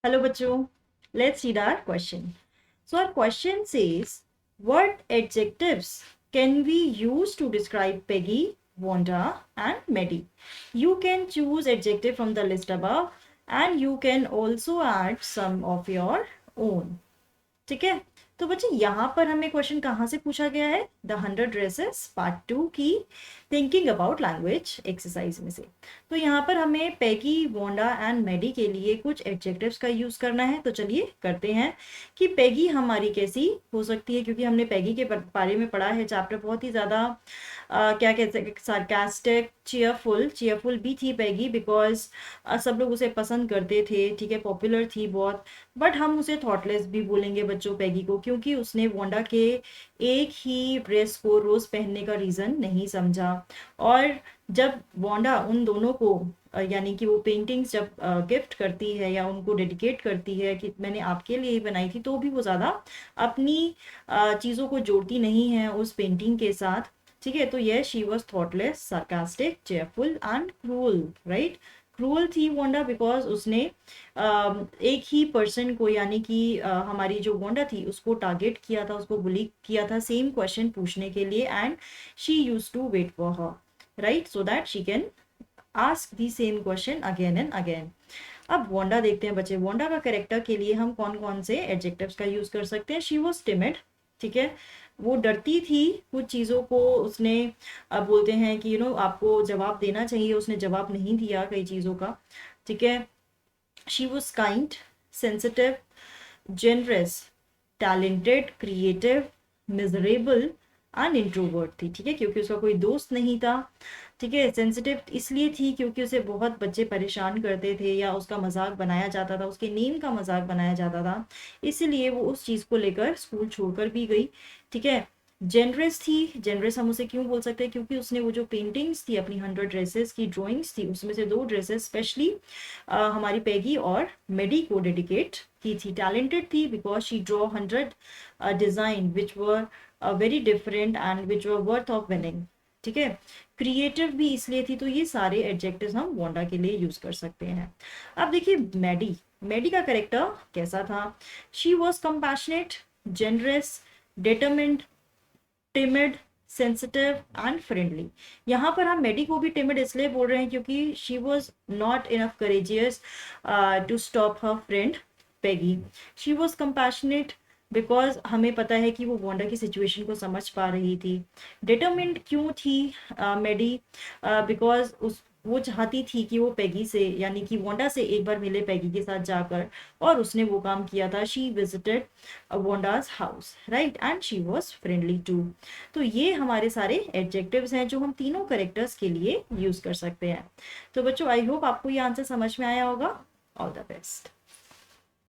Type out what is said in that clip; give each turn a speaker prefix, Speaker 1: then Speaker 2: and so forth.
Speaker 1: Hello, bachcho. Let's read our question. So our question says, what adjectives can we use to describe Peggy, Wanda, and Maddie? You can choose adjective from the list above, and you can also add some of your own. ठीक है, तो बच्चे यहाँ पर हमें question कहाँ से पूछा गया है? द 100 ड्रेसेस पार्ट 2 की थिंकिंग अबाउट लैंग्वेज एक्सरसाइज में से। तो यहाँ पर हमें पैगी, वोंडा एंड मेडी के लिए कुछ एडजेक्टिव्स का यूज करना है। तो चलिए करते हैं कि पैगी हमारी कैसी हो सकती है, क्योंकि हमने पैगी के बारे में पढ़ा है। चैप्टर बहुत ही ज़्यादा क्या कहते हैं, सार्कास्टिक, चीयरफुल भी थी पैगी, बिकॉज सब लोग उसे पसंद करते थे, ठीक है, पॉपुलर थी बहुत। बट हम उसे थॉटलेस भी बोलेंगे बच्चों पैगी को, क्योंकि उसने वोंडा के एक ही ड्रेस को रोज पहनने का रीजन नहीं समझा। और जब वोंडा उन दोनों को यानी कि वो पेंटिंग्स जब गिफ्ट करती है या उनको डेडिकेट करती है कि मैंने आपके लिए ही बनाई थी, तो भी वो ज़्यादा अपनी चीज़ों को जोड़ती नहीं है उस पेंटिंग के साथ। ठीक है, तो ये she was thoughtless, sarcastic, cheerful and cruel, right. Cruel थी वोंडा बिकॉज उसने एक ही पर्सन को यानी कि हमारी जो वोंडा थी उसको टारगेट किया था, उसको बुली किया था सेम क्वेश्चन पूछने के लिए, and she use to wait for her, right, so that she can ask the same question again and again. अब वोंडा देखते हैं बच्चे, वोंडा का कैरेक्टर के लिए हम कौन कौन से एडजेक्टिव्स का यूज कर सकते हैं। शी वॉज टिमिड, ठीक है, वो डरती थी कुछ चीज़ों को। उसने बोलते हैं कि आपको जवाब देना चाहिए, उसने जवाब नहीं दिया कई चीज़ों का, ठीक है। She was kind, sensitive, generous, talented, creative, miserable and introvert थी, ठीक है, क्योंकि उसका कोई दोस्त नहीं था। ठीक है, सेंसिटिव इसलिए थी क्योंकि उसे बहुत बच्चे परेशान करते थे या उसका मजाक बनाया जाता था, उसके नेम का मजाक बनाया जाता था, इसीलिए वो उस चीज़ को लेकर स्कूल छोड़कर भी गई। ठीक है, जेनरस थी। जेनरस हम उसे क्यों बोल सकते हैं, क्योंकि उसने वो जो पेंटिंग्स थी अपनी 100 ड्रेसेस की ड्राइंग्स थी, उसमें से 2 ड्रेसेस स्पेशली हमारी पैगी और मेडी को डेडिकेट की थी। टैलेंटेड थी because she draw 100 design which were very different and which were worth of winning. ठीक है, क्रिएटिव भी इसलिए थी। तो ये सारे एडजेक्टिव्स हम वोंडा के लिए यूज कर सकते हैं। अब देखिए मैडी, मैडी का कैरेक्टर कैसा था। She was compassionate, generous, determined, timid, sensitive and friendly. यहाँ पर हम मेडी को भी टिमिड इसलिए बोल रहे हैं क्योंकि she was not enough courageous to stop her friend Peggy. She was compassionate because हमें पता है कि वो वोंडा की सिचुएशन को समझ पा रही थी। डिटरमिन्ड क्यों थी मेडी, बिकॉज उस वो चाहती थी कि वो पैगी से यानी कि वोंडा से एक बार मिले पैगी के साथ जाकर, और उसने वो काम किया था। She visited Wanda's house, right, and she was friendly to. तो ये हमारे सारे एडजेक्टिव्स हैं जो हम तीनों करेक्टर्स के लिए यूज कर सकते हैं। तो बच्चों आई होप आपको ये आंसर समझ में आया होगा। All the best.